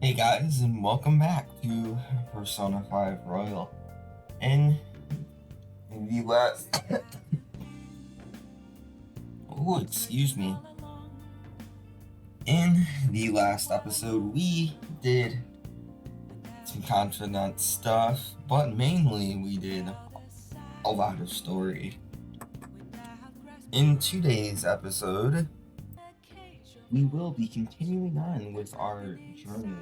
Hey guys, and welcome back to Persona 5 Royal. In the last... oh, excuse me. In the last episode, we did some confident stuff, but mainly we did a lot of story. In today's episode, we will be continuing on with our journey.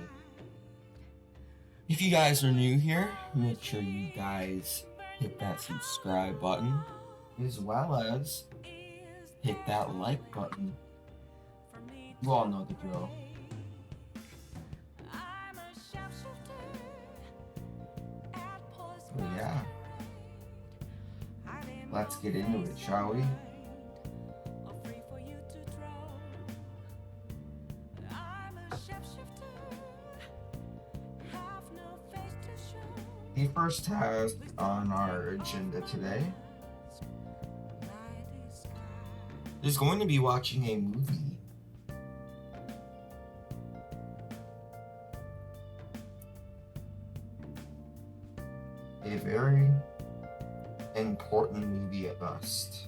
If you guys are new here, make sure you guys hit that subscribe button, as well as hit that like button. You all know the drill. So yeah, let's get into it, shall we? The first task on our agenda today is going to be watching a movie. A very important movie at best.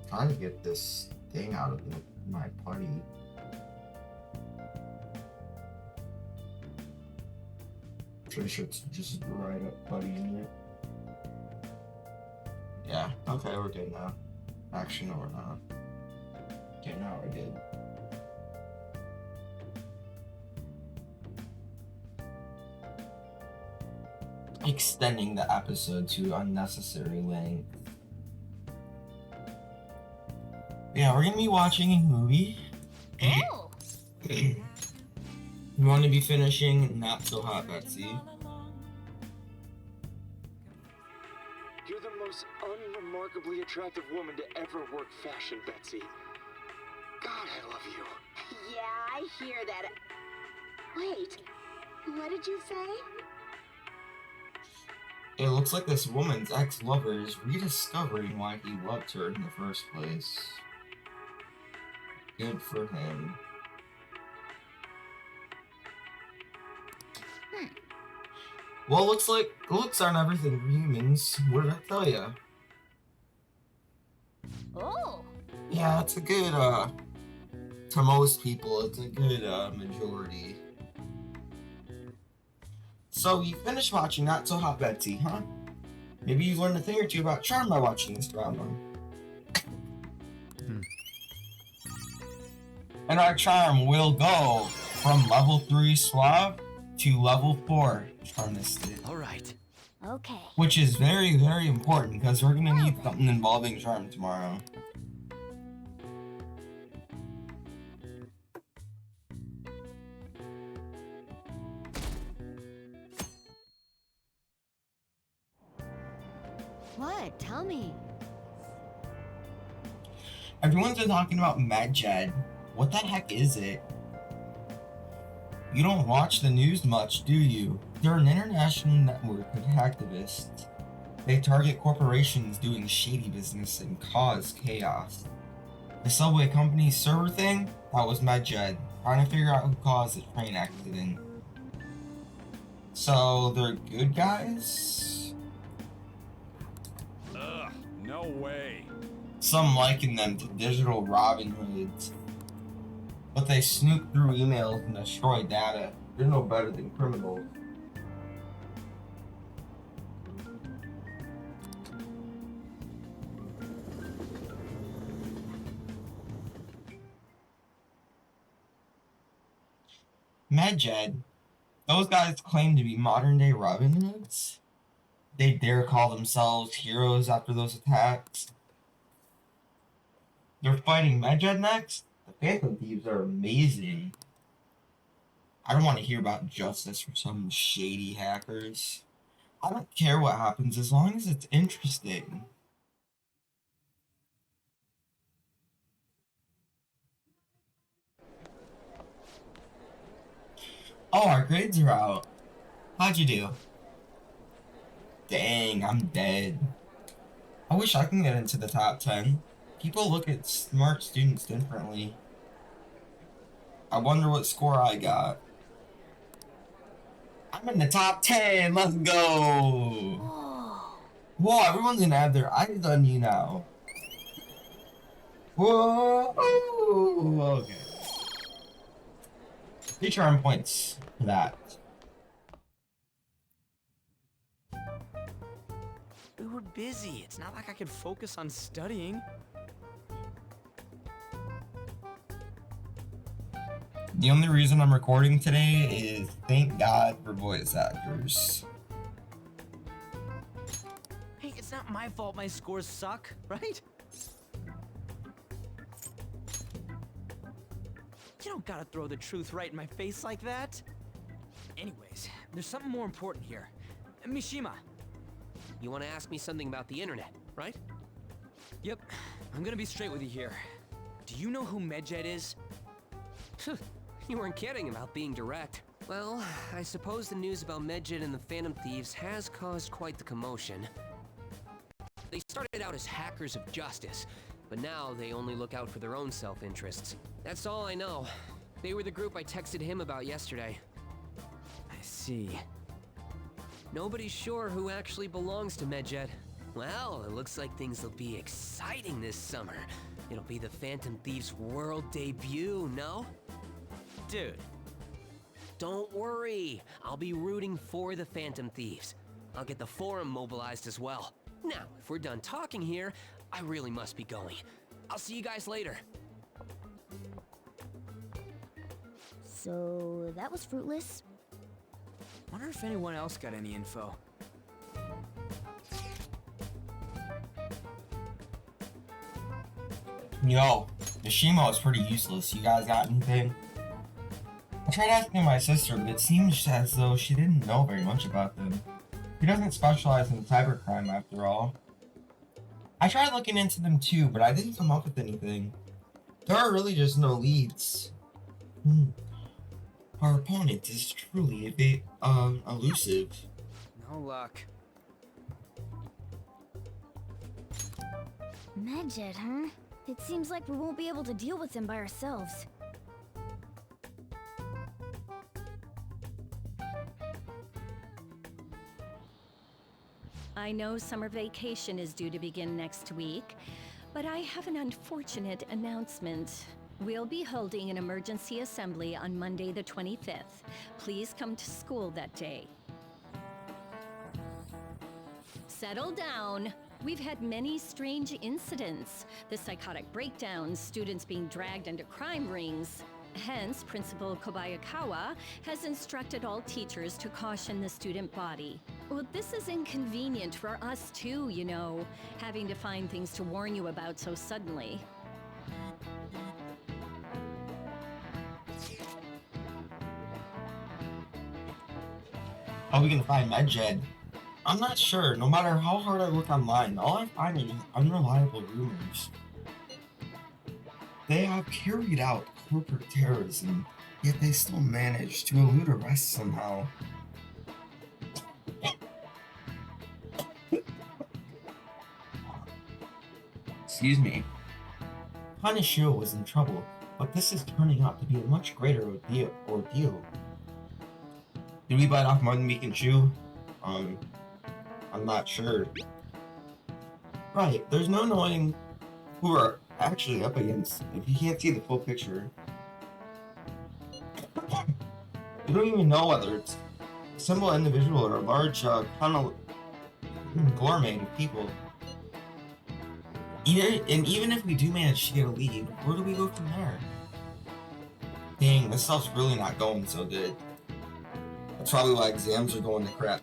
Trying to get this thing out of my putty. Pretty sure it's just right up putty in it. Yeah, okay, we're good now. Actually, no, we're not. Okay, now we're good. Extending the episode to unnecessary length. Yeah, we're gonna be watching a movie. Oh! We want to be finishing Not So Hot, Betsy. You're the most unremarkably attractive woman to ever work fashion, Betsy. God, I love you. Yeah, I hear that. Wait, what did you say? It looks like this woman's ex-lover is rediscovering why he loved her in the first place. Good for him. Well, looks like looks aren't everything for humans. What did I tell ya? Oh! Yeah, it's a good, to most people, it's a good, majority. So, you finished watching Not So Hot, Betsy, huh? Maybe you've learned a thing or two about charm by watching this drama. And our charm will go from level 3 suave to level 4 charmistic. Alright. Okay. Which is very, very important because we're gonna need something involving charm tomorrow. What? Tell me. Everyone's been talking about MedJed. What the heck is it? You don't watch the news much, do you? They're an international network of hacktivists. They target corporations doing shady business and cause chaos. The subway company's server thing? That was MedJed, trying to figure out who caused the train accident. So, they're good guys? Ugh, no way. Some liken them to digital Robin Hoods. But they snoop through emails and destroy data. They're no better than criminals. MedJed? Those guys claim to be modern-day Robin Hoods? They dare call themselves heroes after those attacks? They're fighting MedJed next? The Phantom Thieves are amazing. I don't want to hear about justice for some shady hackers. I don't care what happens as long as it's interesting. Oh, our grades are out. How'd you do? Dang, I'm dead. I wish I can get into the top 10. People look at smart students differently. I wonder what score I got. I'm in the top 10. Let's go. Whoa. Whoa, everyone's gonna have their eyes on you now. Whoa. Okay. 3 charm points for that. We were busy. It's not like I could focus on studying. The only reason I'm recording today is thank God for voice actors. Hey, it's not my fault my scores suck, right? You don't gotta throw the truth right in my face like that. Anyways, there's something more important here. Mishima. You want to ask me something about the internet, right? Yep, I'm gonna be straight with you here. Do you know who Medjed is? You weren't kidding about being direct. Well, I suppose the news about Medjed and the Phantom Thieves has caused quite the commotion. They started out as hackers of justice, but now they only look out for their own self-interests. That's all I know. They were the group I texted him about yesterday. I see. Nobody's sure who actually belongs to Medjed. Well, it looks like things will be exciting this summer. It'll be the Phantom Thieves' world debut, no? Dude. Don't worry, I'll be rooting for the Phantom Thieves. I'll get the forum mobilized as well. Now, if we're done talking here, I really must be going. I'll see you guys later. So that was fruitless. Wonder if anyone else got any info. Yo, Mishima is pretty useless. You guys got anything? I tried asking my sister, but it seems as though she didn't know very much about them. She doesn't specialize in cybercrime after all. I tried looking into them too, but I didn't come up with anything. There are really just no leads. Our opponent is truly a bit, elusive. No luck. Medjed, huh? It seems like we won't be able to deal with him by ourselves. I know summer vacation is due to begin next week, but I have an unfortunate announcement. We'll be holding an emergency assembly on Monday the 25th. Please come to school that day. Settle down. We've had many strange incidents. The psychotic breakdowns, students being dragged into crime rings. Hence, Principal Kobayakawa has instructed all teachers to caution the student body. Well, this is inconvenient for us too, you know, having to find things to warn you about so suddenly. How are we gonna find Medjed? I'm not sure. No matter how hard I look online, all I find are unreliable rumors. They have carried out corporate terrorism, yet they still manage to elude arrest somehow. Excuse me. Kaneshiro was in trouble, but this is turning out to be a much greater ordeal. Did we bite off more than we can chew? I'm not sure. Right, there's no knowing who we're actually up against if you can't see the full picture. You don't even know whether it's a simple individual or a large conglomerate of people. Even if we do manage to get a lead, where do we go from there? Dang, this stuff's really not going so good. That's probably why exams are going to crap,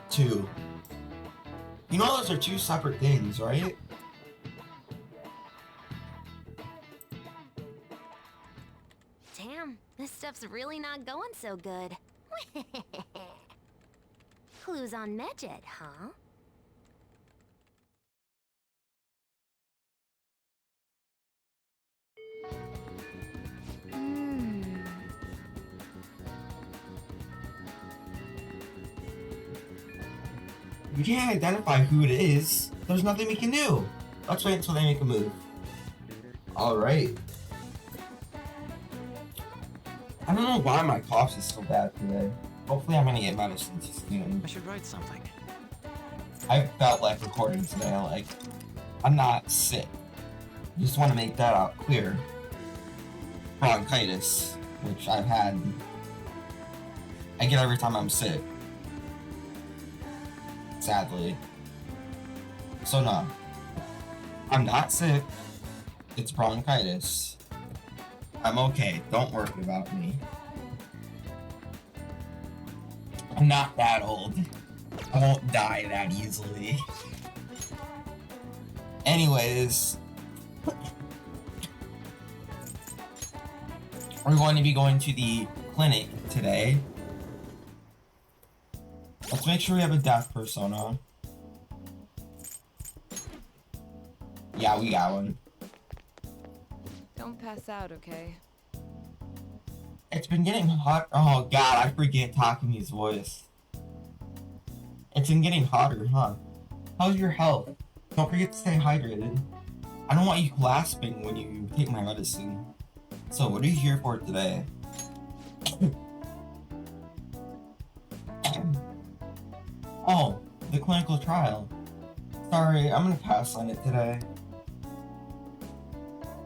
too. You know those are two separate things, right? Damn, this stuff's really not going so good. Clues on Medjed, huh? If we can't identify who it is, there's nothing we can do. Let's wait until they make a move. Alright. I don't know why my cough is so bad today. Hopefully I'm gonna get medicine soon. I should write something. I felt like recording today, like, I'm not sick. Just want to make that out clear. Bronchitis, which I've had. I get every time I'm sick. Sadly. So no. I'm not sick. It's bronchitis. I'm okay. Don't worry about me. I'm not that old. I won't die that easily. Anyways, we're going to be going to the clinic today. Let's make sure we have a deaf persona. Yeah, we got one. Don't pass out, okay? It's been getting hot. Oh god, I forget Takami's voice. It's been getting hotter, huh? How's your health? Don't forget to stay hydrated. I don't want you clasping when you take my medicine. So, what are you here for today? Oh, the clinical trial. Sorry, I'm gonna pass on it today.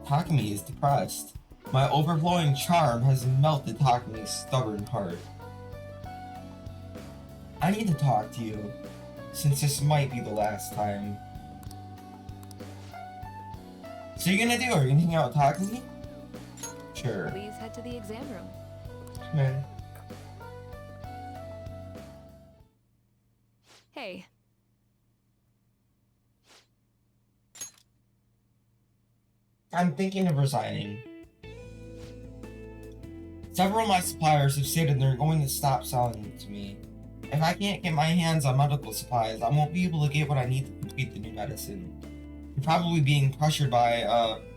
Takami is depressed. My overflowing charm has melted Takami's stubborn heart. I need to talk to you, since this might be the last time. So you're gonna do? Are you gonna hang out with Takami? Sure. Please head to the exam room. Man. Hey, I'm thinking of resigning. Several of my suppliers have stated they're going to stop selling it to me. If I can't get my hands on medical supplies, I won't be able to get what I need to complete the new medicine. You're probably being pressured by,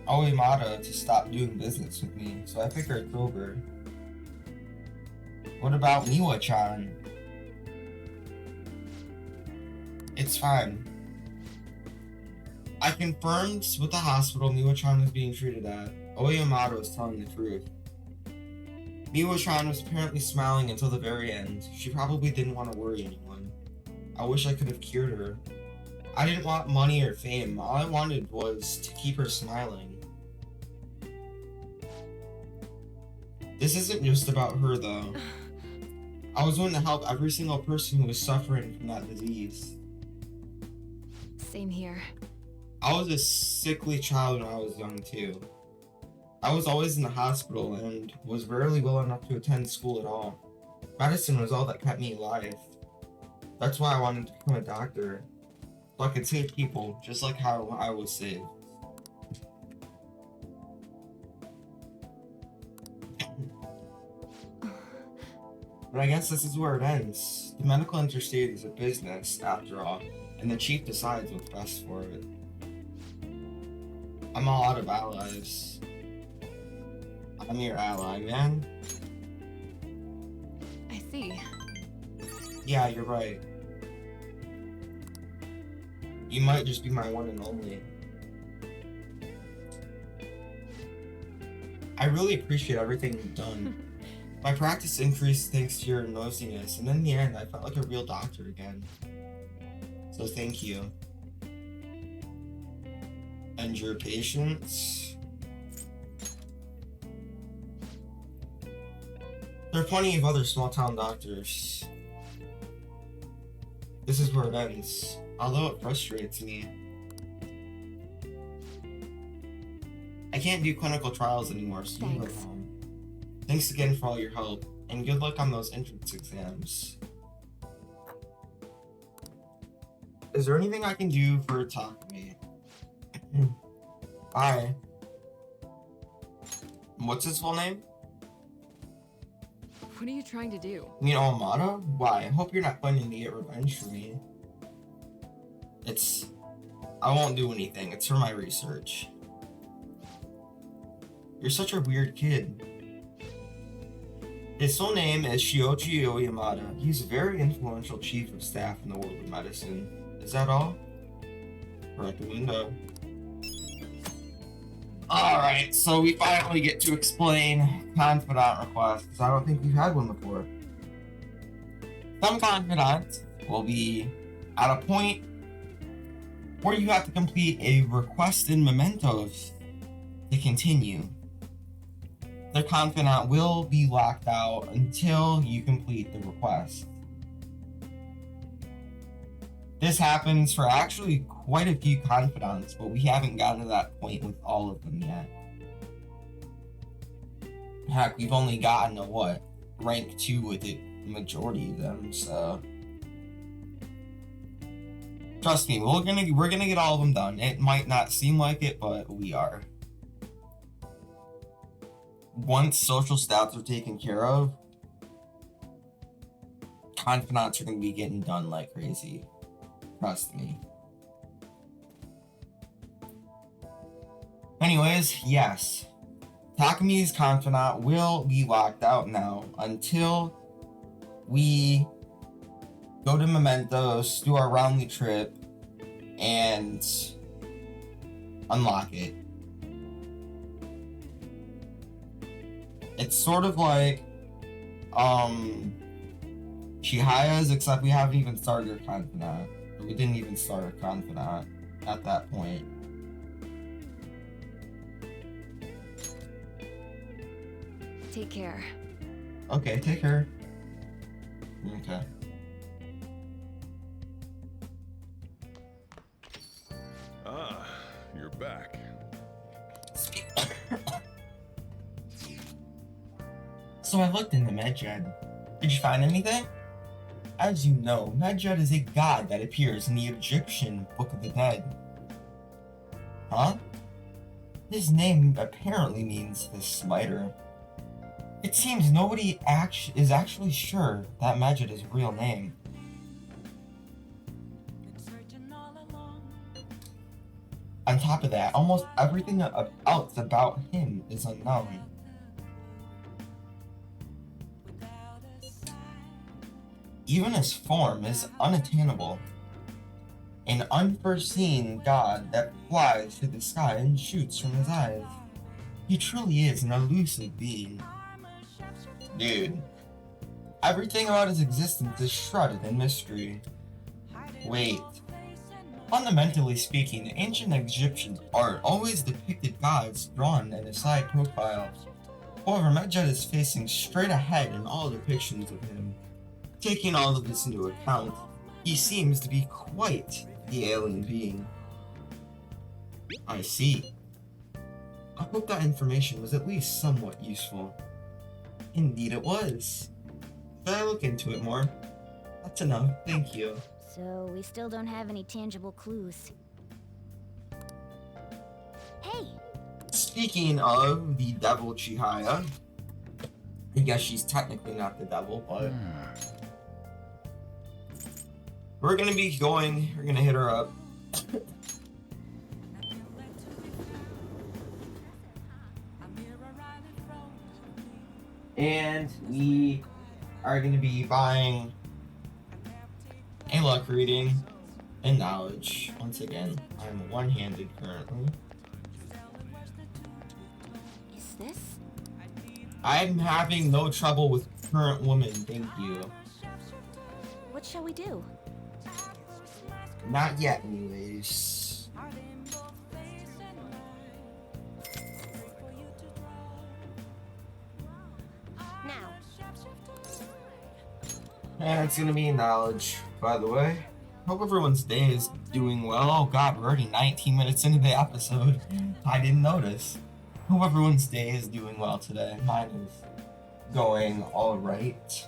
Oimata to stop doing business with me, so I figured it's over. What about Miwa-chan? It's fine. I confirmed with the hospital Miwa-chan was being treated at. Oyamato was telling the truth. Miwa-chan was apparently smiling until the very end. She probably didn't want to worry anyone. I wish I could have cured her. I didn't want money or fame. All I wanted was to keep her smiling. This isn't just about her though. I was willing to help every single person who was suffering from that disease. same here. I was a sickly child when I was young too. I was always in the hospital and was rarely well enough to attend school at all. Medicine was all that kept me alive. That's why I wanted to become a doctor, so I could save people, just like how I was saved. But I guess this is where it ends. The medical interstate is a business, after all, and the chief decides what's best for it. I'm all out of allies. I'm your ally, man. I see. Yeah, you're right. You might just be my one and only. I really appreciate everything you've done. My practice increased thanks to your nosiness, and in the end, I felt like a real doctor again. So thank you. And your patience. There are plenty of other small-town doctors. This is where it ends, although it frustrates me. I can't do clinical trials anymore, so you go Thanks. home. Thanks again for all your help, and good luck on those entrance exams. Is there anything I can do for Takami? Bye. What's his full name? What are you trying to do? You mean Omada? Why? I hope you're not planning to get revenge for me. I won't do anything. It's for my research. You're such a weird kid. His full name is Shioji Oyamada. He's a very influential chief of staff in the world of medicine. Is that all? Recommendo. Alright, so we finally get to explain confidant requests. I don't think we've had one before. Some confidants will be at a point where you have to complete a request in mementos to continue. The confidant will be locked out until you complete the request. This happens for actually quite a few confidants, but we haven't gotten to that point with all of them yet. Heck, we've only gotten to rank 2 with the majority of them, so trust me, we're gonna get all of them done. It might not seem like it, but we are. Once social stats are taken care of, confidants are gonna be getting done like crazy. Trust me. Anyways, yes. Takami's confidant will be locked out now until we go to Mementos, do our roundly trip, and unlock it. It's sort of like Chihiya's, except we haven't even started her confidant. We didn't even start her confidant at that point. Take care. Okay, take care. Okay. Ah, you're back. So I looked into Medjed. Did you find anything? As you know, Medjed is a god that appears in the Egyptian Book of the Dead. Huh? His name apparently means the Smiter. It seems nobody is actually sure that Medjed is a real name. On top of that, almost everything else about him is unknown. Even his form is unattainable. An unforeseen god that flies through the sky and shoots from his eyes. He truly is an elusive being. Dude, everything about his existence is shrouded in mystery. Wait. Fundamentally speaking, ancient Egyptian art always depicted gods drawn in a side profile. However, Medjed is facing straight ahead in all depictions of him. Taking all of this into account, he seems to be quite the alien being. I see. I hope that information was at least somewhat useful. Indeed it was. Should I look into it more? That's enough, thank you. So, we still don't have any tangible clues. Hey! Speaking of the devil Chihiya, I guess she's technically not the devil, but we're gonna hit her up. And we are gonna be buying a luck reading and knowledge. Once again, I'm one-handed currently. Is this? I'm having no trouble with current woman, thank you. What shall we do? Not yet, anyways. Now. And it's gonna be knowledge, by the way. Hope everyone's day is doing well. Oh god, we're already 19 minutes into the episode. I didn't notice. Hope everyone's day is doing well today. Mine is going alright.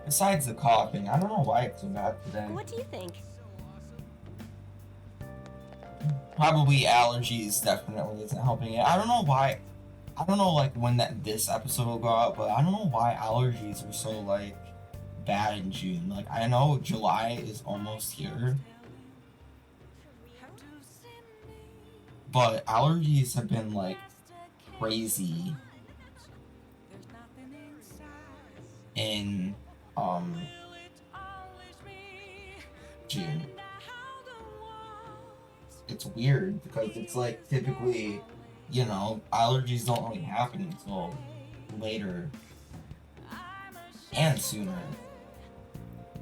Besides the coughing, I don't know why it's so bad today. What do you think? Probably allergies definitely isn't helping it. I don't know why. I don't know like when this episode will go out, but I don't know why allergies are so like bad in June. Like I know July is almost here, but allergies have been like crazy in June. it's weird because it's like typically, you know, allergies don't really happen until later and sooner.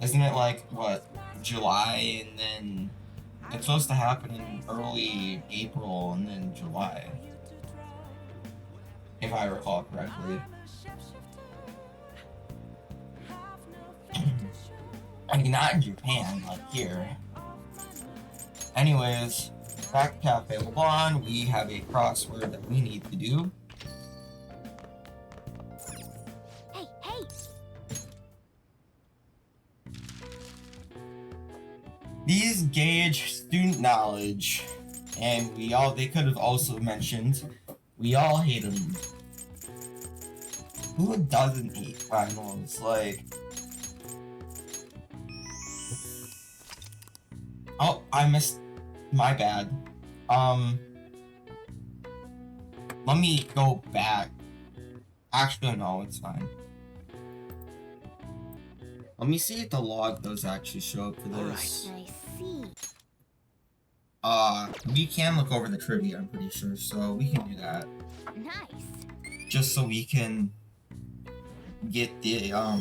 Isn't it like what, July, and then it's supposed to happen in early April and then July, if I recall correctly. I mean, not in Japan, like here. Anyways, back to Cafe LeBlanc, we have a crossword that we need to do. Hey, hey! These gauge student knowledge, and they could have also mentioned, we all hate them. Who doesn't hate finals? Like, oh, I missed, my bad. Let me go back. Actually, no, it's fine. Let me see if the log does actually show up for this. I see. We can look over the trivia, I'm pretty sure, so we can do that. Nice. Just so we can get the, I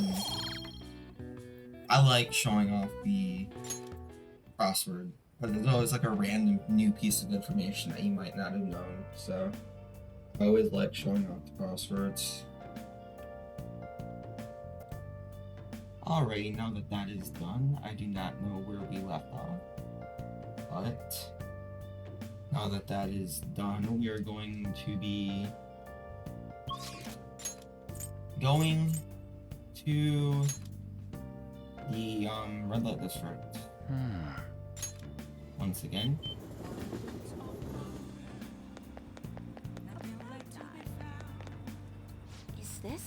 like showing off the crossword, but there's always like a random new piece of information that you might not have known, so I always like showing off the crosswords. Alrighty, now that that is done, I do not know where we left off, but now that that is done, we are going to be going to the red light district. Once again. Is this?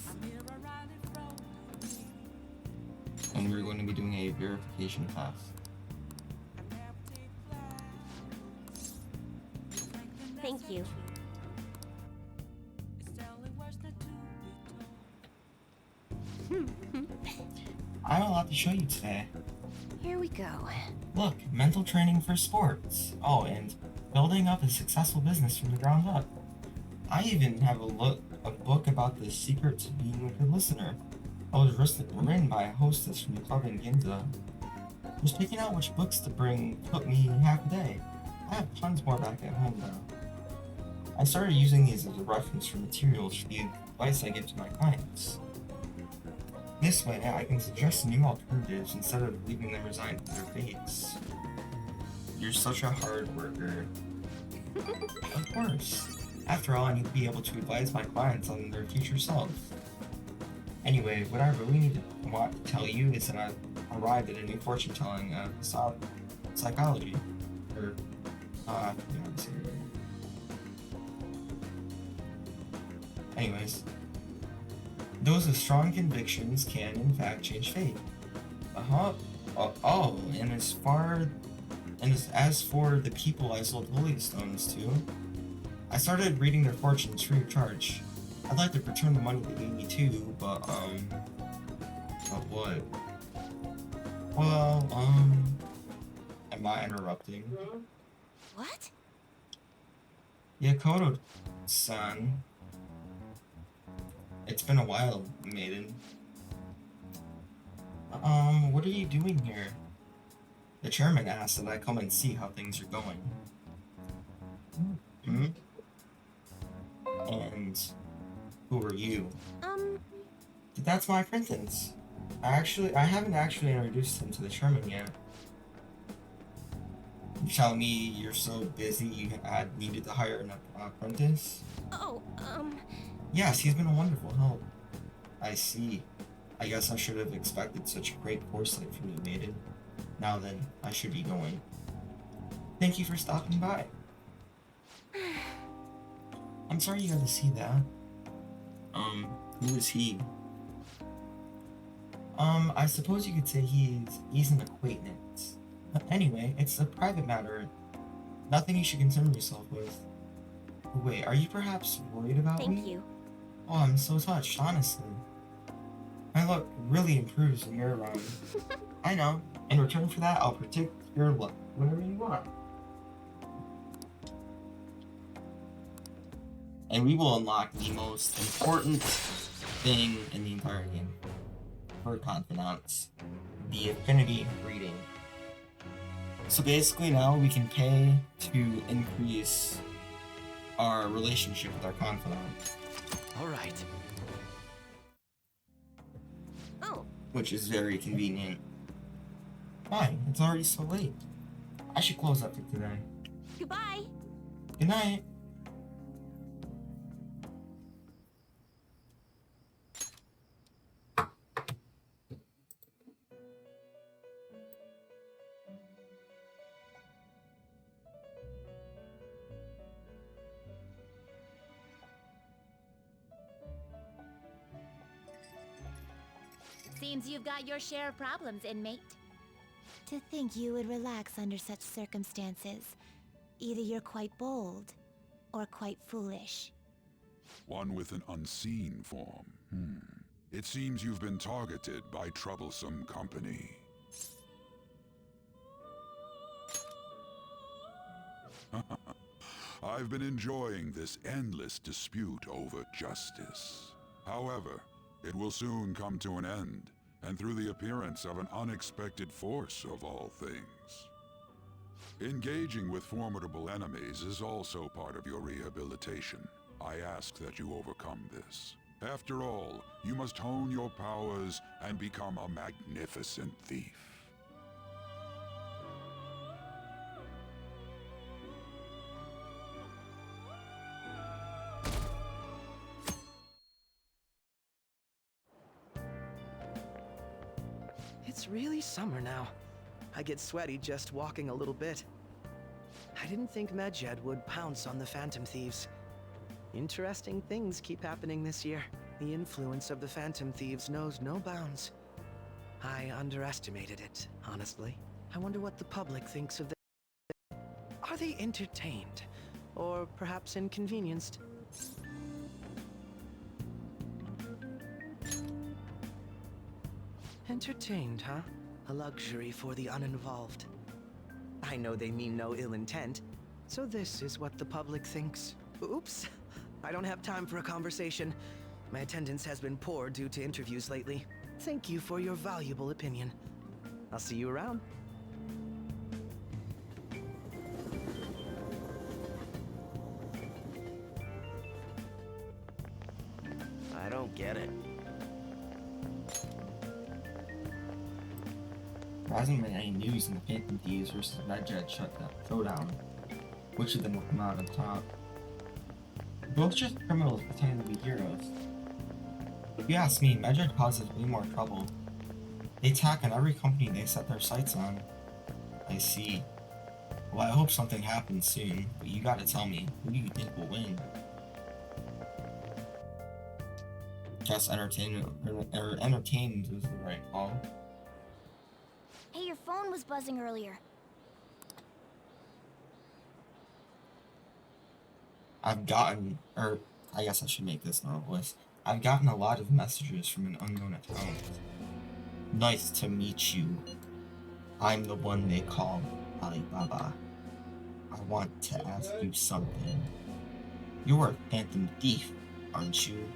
And we're going to be doing a verification test. Thank you. I have a lot to show you today. Here we go. Look, mental training for sports. Oh, and building up a successful business from the ground up. I even have a book about the secrets of being a good listener. I was written by a hostess from the club in Ginza. Just picking out which books to bring took me half a day. I have tons more back at home now. I started using these as a reference for materials for the advice I give to my clients. This way, I can suggest new alternatives instead of leaving them resigned to their fates. You're such a hard worker. Of course. After all, I need to be able to advise my clients on their future selves. Anyway, what I really want to tell you is that I've arrived at a new fortune telling of psychology. Or, anyways. Those with strong convictions can, in fact, change fate. And as for the people I sold holy stones to, I started reading their fortunes free of charge. I'd like to return the money they gave me too, but what? Well, am I interrupting? What? Yakoto-san. It's been a while, maiden. What are you doing here? The chairman asked that I come and see how things are going. And who are you? That's my apprentice. I haven't actually introduced him to the chairman yet. You tell me you're so busy you had needed to hire an apprentice? Oh, Yes, he's been a wonderful help. I see. I guess I should have expected such great foresight from you, maiden. Now then, I should be going. Thank you for stopping by. I'm sorry you had to see that. Who is he? I suppose you could say he's an acquaintance. But anyway, it's a private matter. Nothing you should concern yourself with. Wait, are you perhaps worried about me? thank you. Oh, I'm so touched, honestly. My luck really improves when you're around. I know. In return for that, I'll predict your luck whenever you want. and we will unlock the most important thing in the entire game for confidants, the affinity reading. So basically now we can pay to increase our relationship with our confidant. Alright. Oh, Which is very convenient. Fine, it's already so late. I should close up for today. goodbye. Good night. Seems you've got your share of problems, inmate. To think you would relax under such circumstances. Either you're quite bold, or quite foolish. One with an unseen form. It seems you've been targeted by troublesome company. I've been enjoying this endless dispute over justice. However, it will soon come to an end, and through the appearance of an unexpected force of all things. Engaging with formidable enemies is also part of your rehabilitation. I ask that you overcome this. After all, you must hone your powers and become a magnificent thief. It's really summer now. I get sweaty just walking a little bit. I didn't think Medjed would pounce on the Phantom Thieves. Interesting things keep happening this year. The influence of the Phantom Thieves knows no bounds. I underestimated it, honestly. I wonder what the public thinks of them. Are they entertained? Or perhaps inconvenienced? Entertained, huh? A luxury for the uninvolved. I know they mean no ill intent, so this is what the public thinks. Oops, I don't have time for a conversation. My attendance has been poor due to interviews lately. Thank you for your valuable opinion. I'll see you around. I don't get it. There hasn't been any news in the Phantom Thieves versus Medjed showdown. Which of them will come out on top? Both just criminals pretending to be heroes. If you ask me, Medjed causes way more trouble. They attack on every company they set their sights on. I see. Well, I hope something happens soon, but you gotta tell me, who do you think will win? Guess entertained was the right call. Hey, your phone was buzzing earlier. I've gotten, or I guess I should make this not a list. I've gotten a lot of messages from an unknown account. Nice to meet you. I'm the one they call Alibaba. I want to ask you something. You're a phantom thief, aren't you?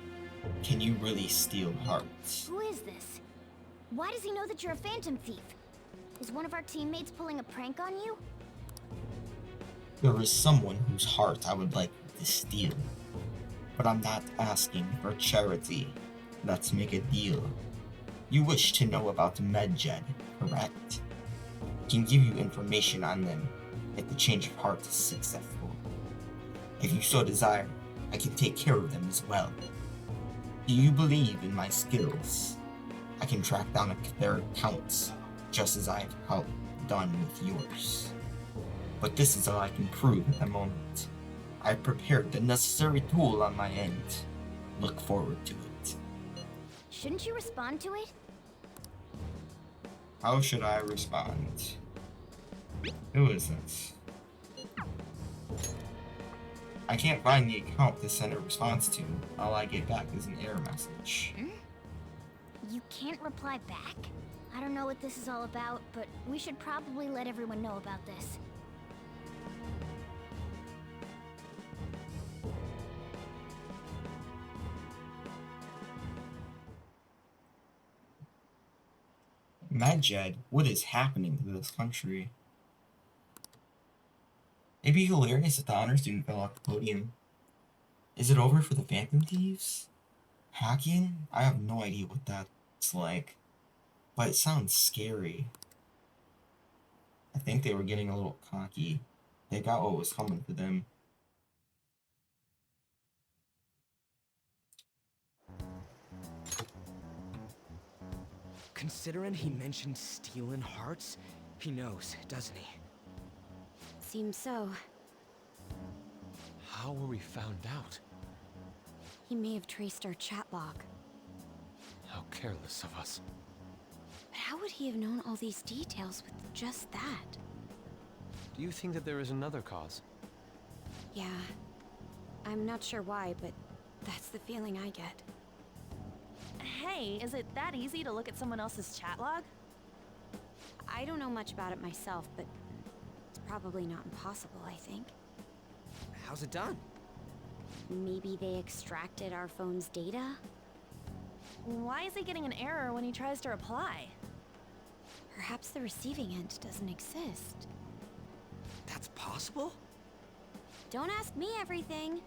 Can you really steal hearts? Who is this? Why does he know that you're a phantom thief? Is one of our teammates pulling a prank on you? There is someone whose heart I would like to steal. But I'm not asking for charity. Let's make a deal. You wish to know about Medjed, correct? I can give you information on them if the change of heart is successful. If you so desire, I can take care of them as well. Do you believe in my skills? I can track down their accounts, just as I have done with yours. But this is all I can prove at the moment. I've prepared the necessary tool on my end. Look forward to it. Shouldn't you respond to it? How should I respond? Who is this? I can't find the account to send a response to. All I get back is an error message. You can't reply back? I don't know what this is all about, but we should probably let everyone know about this. Medjed, what is happening to this country? It'd be hilarious if the honor student fell off the podium. Is it over for the Phantom Thieves? Hacking? I have no idea what that's like. But it sounds scary. I think they were getting a little cocky. They got what was coming to them. Considering he mentioned stealing hearts, he knows, doesn't he? Seems so. How were we found out? He may have traced our chat log. How careless of us. But how would he have known all these details with just that? Do you think that there is another cause? Yeah. I'm not sure why, but that's the feeling I get. Hey, is it that easy to look at someone else's chat log? I don't know much about it myself, but it's probably not impossible, I think. How's it done? Maybe they extracted our phone's data? Why is he getting an error when he tries to reply? Perhaps the receiving end doesn't exist. That's possible? Don't ask me everything.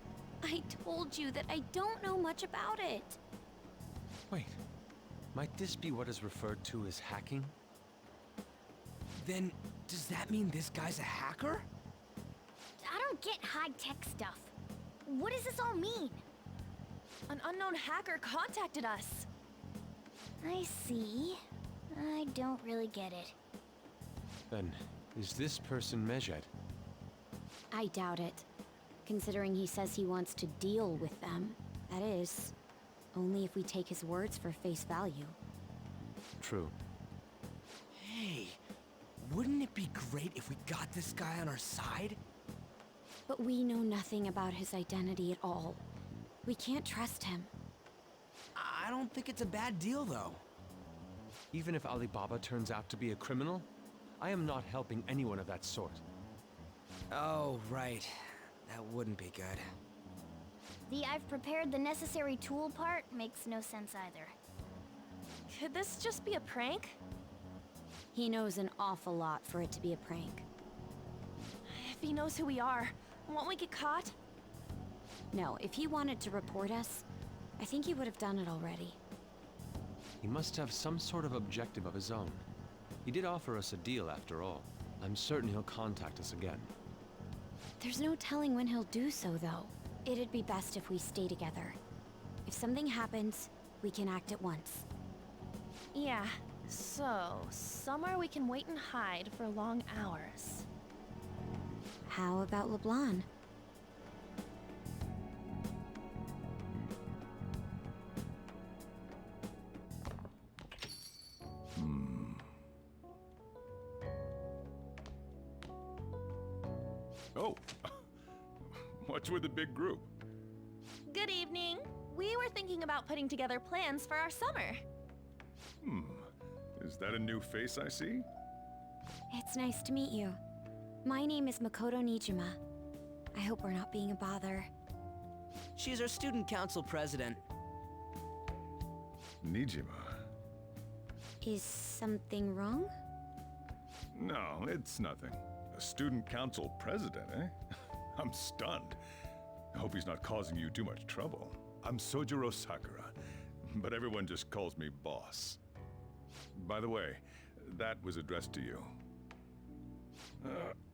I told you that I don't know much about it. Wait, might this be what is referred to as hacking? Then, does that mean this guy's a hacker? I don't get high-tech stuff. What does this all mean? An unknown hacker contacted us. I see. I don't really get it. Then, is this person Medjed? I doubt it. Considering he says he wants to deal with them. That is, only if we take his words for face value. True. Hey, wouldn't it be great if we got this guy on our side? But we know nothing about his identity at all. We can't trust him. I don't think it's a bad deal, though. Even if Alibaba turns out to be a criminal, I am not helping anyone of that sort. Oh, right. That wouldn't be good. The "I've prepared the necessary tool" part makes no sense either. Could this just be a prank? He knows an awful lot for it to be a prank. If he knows who we are, won't we get caught? No, if he wanted to report us, I think he would have done it already. He must have some sort of objective of his own. He did offer us a deal after all. I'm certain he'll contact us again. There's no telling when he'll do so, though. It'd be best if we stay together. If something happens, we can act at once. Yeah, so somewhere we can wait and hide for long hours. How about LeBlanc? Oh, what's with the big group? Good evening. We were thinking about putting together plans for our summer. Is that a new face I see? It's nice to meet you. My name is Makoto Nijima. I hope we're not being a bother. She's our student council president. Nijima? Is something wrong? No, it's nothing. A student council president, eh? I'm stunned. I hope he's not causing you too much trouble. I'm Sojiro Sakura, but everyone just calls me boss. By the way, that was addressed to you.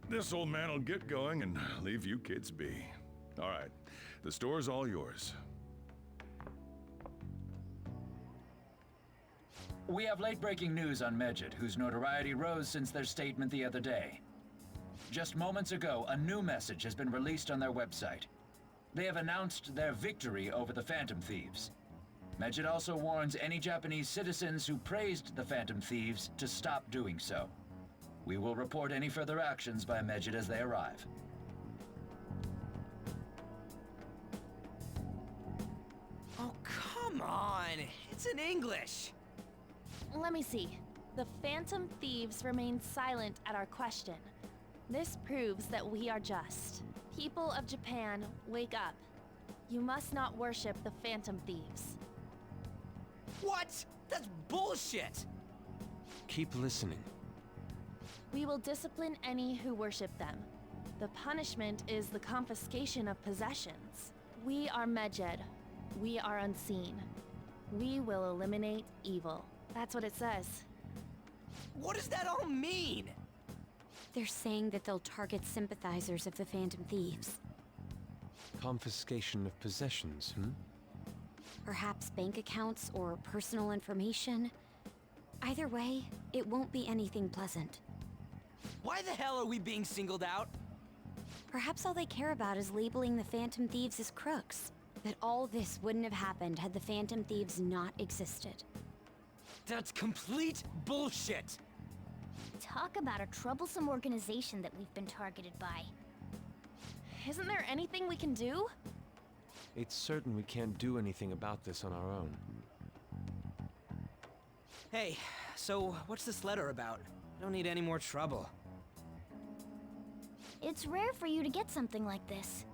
This old man will get going and leave you kids be. All right, the store's all yours. We have late-breaking news on Medjed, whose notoriety rose since their statement the other day. Just moments ago, a new message has been released on their website. They have announced their victory over the Phantom Thieves. Medjed also warns any Japanese citizens who praised the Phantom Thieves to stop doing so. We will report any further actions by Medjed as they arrive. Oh, come on! It's in English! Let me see. The Phantom Thieves remained silent at our question. This proves that we are just. People of Japan, wake up. You must not worship the Phantom Thieves. What? That's bullshit! Keep listening. We will discipline any who worship them. The punishment is the confiscation of possessions. We are Medjed. We are unseen. We will eliminate evil. That's what it says. What does that all mean? They're saying that they'll target sympathizers of the Phantom Thieves. Confiscation of possessions, Perhaps bank accounts or personal information. Either way, it won't be anything pleasant. Why the hell are we being singled out? Perhaps all they care about is labeling the Phantom Thieves as crooks. That all this wouldn't have happened had the Phantom Thieves not existed. That's complete bullshit! Talk about a troublesome organization that we've been targeted by. Isn't there anything we can do? It's certain we can't do anything about this on our own. Hey, so what's this letter about? I don't need any more trouble. It's rare for you to get something like this.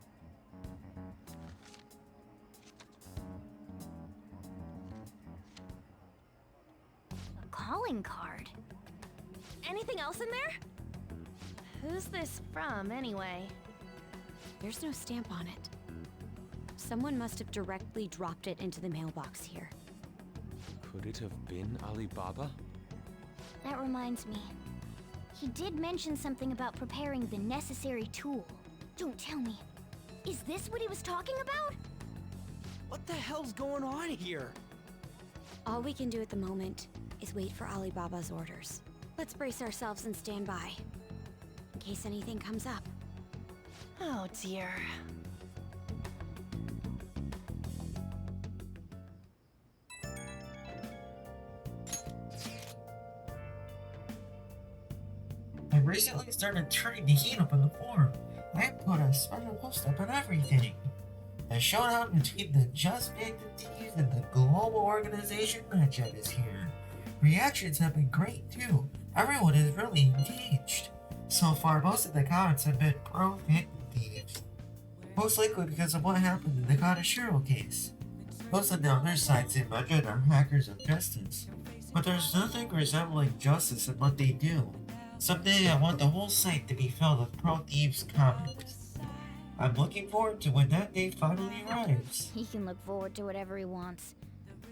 A calling card. Anything else in there? Who's this from, anyway? There's no stamp on it. Someone must have directly dropped it into the mailbox here. Could it have been Alibaba? That reminds me. He did mention something about preparing the necessary tool. Don't tell me. Is this what he was talking about? What the hell's going on here? All we can do at the moment is wait for Alibaba's orders. Let's brace ourselves and stand by, in case anything comes up. Oh dear. I recently started turning the heat up on the forum. I put a special post up on everything. The showdown between the Just Phantom Thieves and the global organization Medjed is here. Reactions have been great too. Everyone is really engaged. So far, most of the comments have been pro-Phantom Thieves. Most likely because of what happened in the Kanashiro case. Most of the other sides in Medjed are hackers of justice. But there's nothing resembling justice in what they do. Someday I want the whole site to be filled with pro-thieves comments. I'm looking forward to when that day finally arrives. He can look forward to whatever he wants.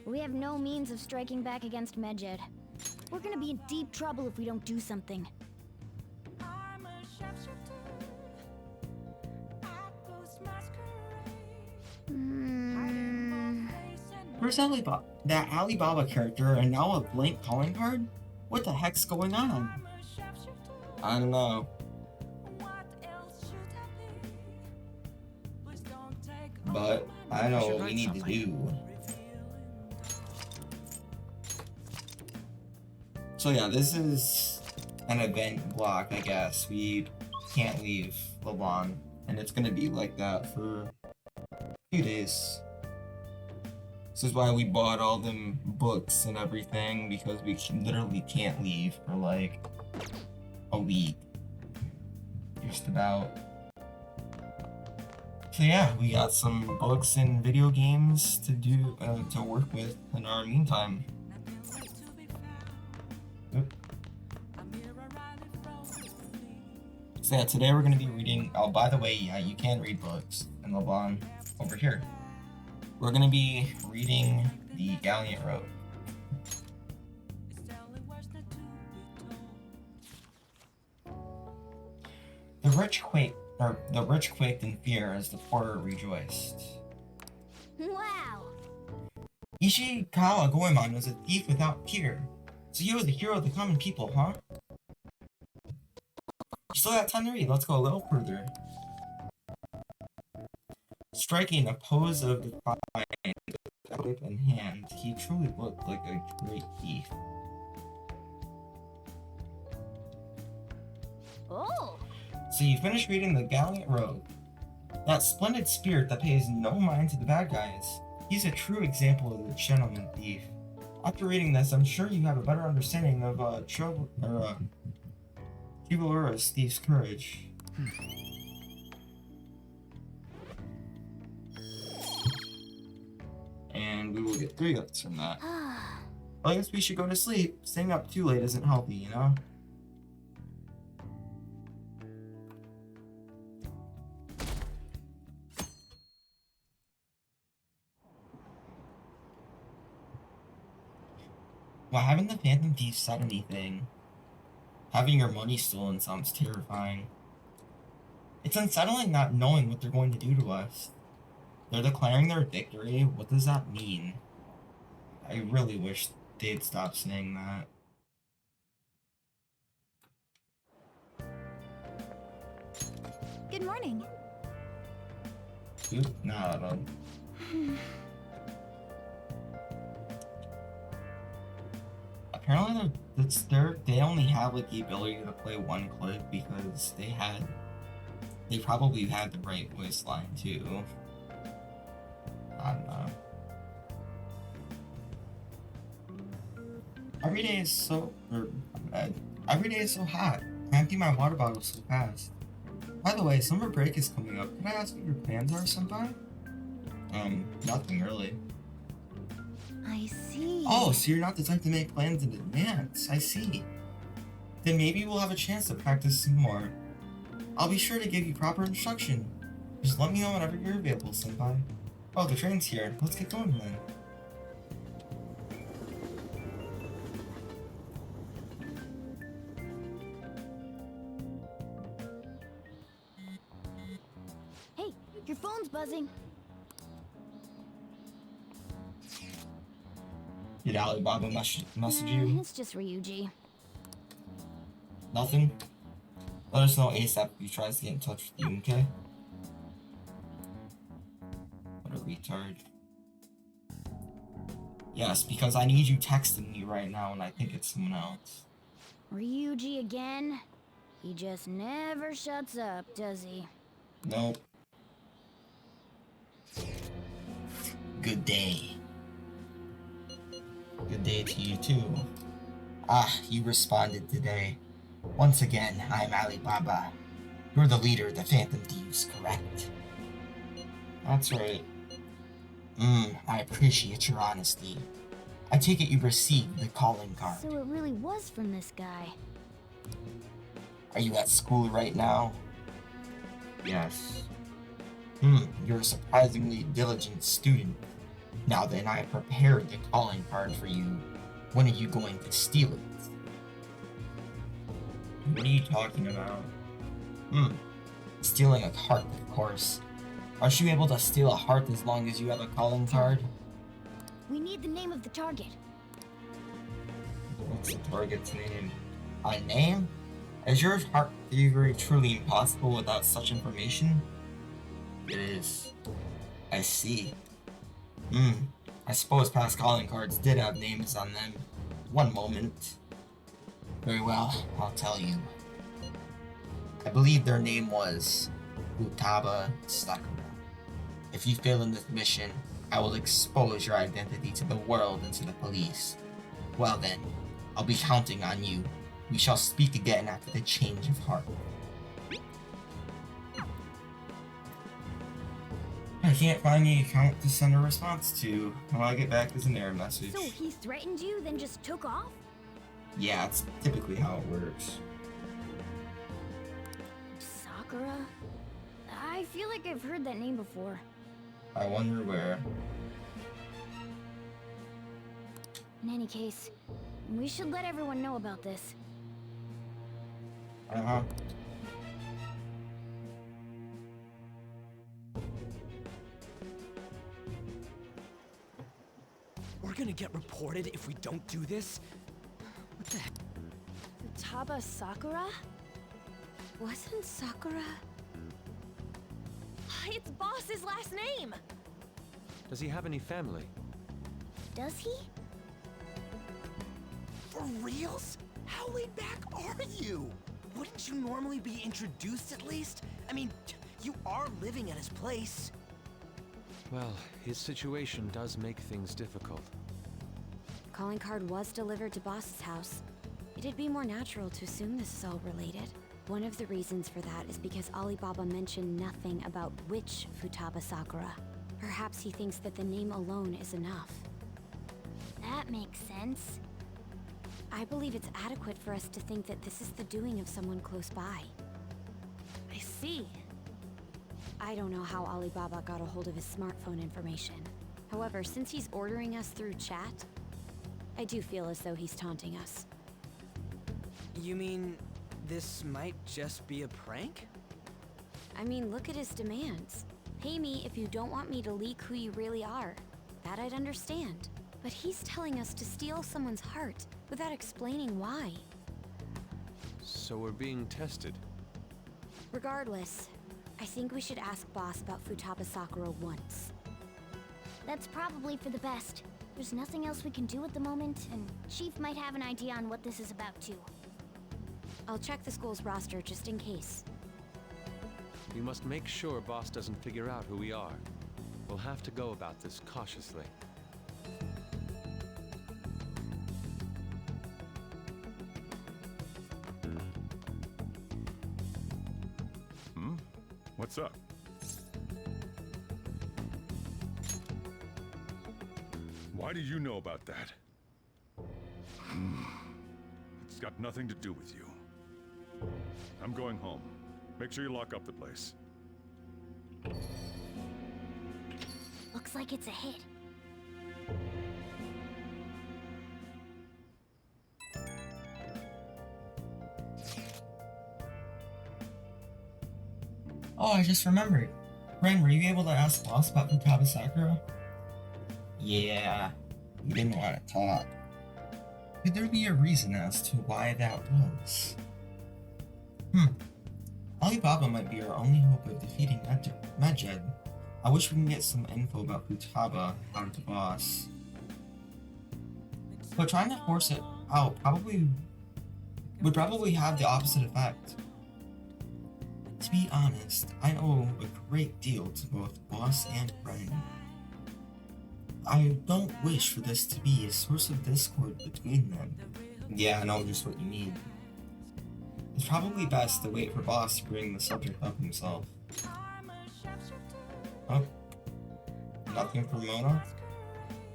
We have no means of striking back against Medjed. We're gonna be in deep trouble if we don't do something. Where's Alibaba? That Alibaba character and now a blank calling card? What the heck's going on? I don't know. But I know what we need to do. So yeah, this is an event block, I guess. We can't leave Laban, and it's gonna be like that for a few days. This is why we bought all them books and everything, because we literally can't leave for like a week. Just about. So yeah, we got some books and video games to do, to work with in our meantime. Oop. So yeah, today we're gonna be reading, oh by the way, yeah, you can read books in Laban over here. We're gonna be reading The Gallant Road. The rich quaked in fear as the poor rejoiced. Wow! Ishikawa Goemon was a thief without peer, so he was the hero of the common people, huh? You still got time to read, let's go a little further. Striking a pose of defiance with whip in hand, he truly looked like a great thief. Oh! So you finished reading The Gallant Road. That splendid spirit that pays no mind to the bad guys. He's a true example of the gentleman thief. After reading this, I'm sure you have a better understanding of Chivalrous thief's courage. And we will get 3 notes from that. Well, I guess we should go to sleep. Staying up too late isn't healthy, you know? Well, haven't the Phantom Thieves said anything? Having your money stolen sounds terrifying. It's unsettling not knowing what they're going to do to us. They're declaring their victory? What does that mean? I really wish they'd stop saying that. Good morning. Oop, nah, I don't. Apparently they only have like the ability to play one clip because they probably had the right voice line too. I don't know. Every day is so hot. I empty my water bottle so fast. By the way, summer break is coming up. Can I ask what your plans are, senpai? Nothing really. I see. Oh, so you're not the type to make plans in advance. I see. Then maybe we'll have a chance to practice some more. I'll be sure to give you proper instruction. Just let me know whenever you're available, senpai. Oh, the train's here. Let's get going then. Hey, your phone's buzzing. Did Alibaba message you? It's just Ryuji. Nothing? Let us know ASAP if he tries to get in touch with you, okay? What a retard. Yes, because I need you texting me right now and I think it's someone else. Ryuji again? He just never shuts up, does he? Nope. Good day. Good day to you too. Ah, you responded today. Once again, I'm Alibaba. You're the leader of the Phantom Thieves, correct? That's right. I appreciate your honesty. I take it you received the calling card. So it really was from this guy. Are you at school right now? Yes. You're a surprisingly diligent student. Now then, I prepared the calling card for you. When are you going to steal it? What are you talking about? Stealing a heart, of course. Aren't you able to steal a heart as long as you have a calling card? We need the name of the target. What's the target's name? A name? Is your heart thievery truly impossible without such information? It is. I see. I suppose past calling cards did have names on them. One moment. Very well, I'll tell you. I believe their name was Futaba Sakura. If you fail in this mission, I will expose your identity to the world and to the police. Well then, I'll be counting on you. We shall speak again after the change of heart. I can't find the account to send a response to. All I get back is an error message. So he threatened you, then just took off? Yeah, it's typically how it works. Sakura? I feel like I've heard that name before. I wonder where. In any case, we should let everyone know about this. Uh-huh. We're gonna get reported if we don't do this? What the heck? Futaba Sakura? Wasn't Sakura? It's Boss's last name! Does he have any family? Does he? For reals? How laid back are you? Wouldn't you normally be introduced at least? I mean, you are living at his place. Well, his situation does make things difficult. Calling card was delivered to Boss's house. It'd be more natural to assume this is all related. One of the reasons for that is because Alibaba mentioned nothing about which Futaba Sakura. Perhaps he thinks that the name alone is enough. That makes sense. I believe it's adequate for us to think that this is the doing of someone close by. I see. I don't know how Alibaba got a hold of his smartphone information. However, since he's ordering us through chat, I do feel as though he's taunting us. You mean this might just be a prank? I mean, look at his demands. Pay me if you don't want me to leak who you really are. That I'd understand. But he's telling us to steal someone's heart without explaining why. So we're being tested. Regardless, I think we should ask Boss about Futaba Sakura once. That's probably for the best. There's nothing else we can do at the moment, and Chief might have an idea on what this is about too. I'll check the school's roster just in case. We must make sure Boss doesn't figure out who we are. We'll have to go about this cautiously. What's up? Why do you know about that? It's got nothing to do with you. I'm going home. Make sure you lock up the place. Looks like it's a hit. Oh, I just remembered. Ren, were you able to ask Boss about Futaba Sakura? Yeah, he didn't want to talk. Could there be a reason as to why that was? Alibaba might be our only hope of defeating Medjed. I wish we can get some info about Futaba out of Boss. But trying to force it out would probably have the opposite effect. To be honest, I owe a great deal to both Boss and Ren. I don't wish for this to be a source of discord between them. Yeah, I know just what you mean. It's probably best to wait for Boss to bring the subject up himself. Oh, nothing from Mona?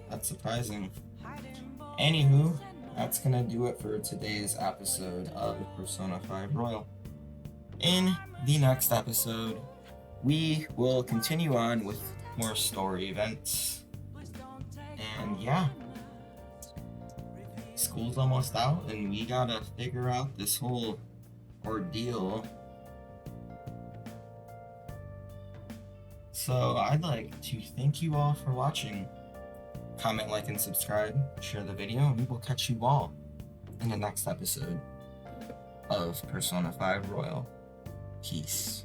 That's surprising. Anywho, that's gonna do it for today's episode of Persona 5 Royal. In the next episode, we will continue on with more story events. And yeah, school's almost out and we gotta figure out this whole ordeal. So I'd like to thank you all for watching. Comment, like, and subscribe, share the video, and we will catch you all in the next episode of Persona 5 Royal. Peace.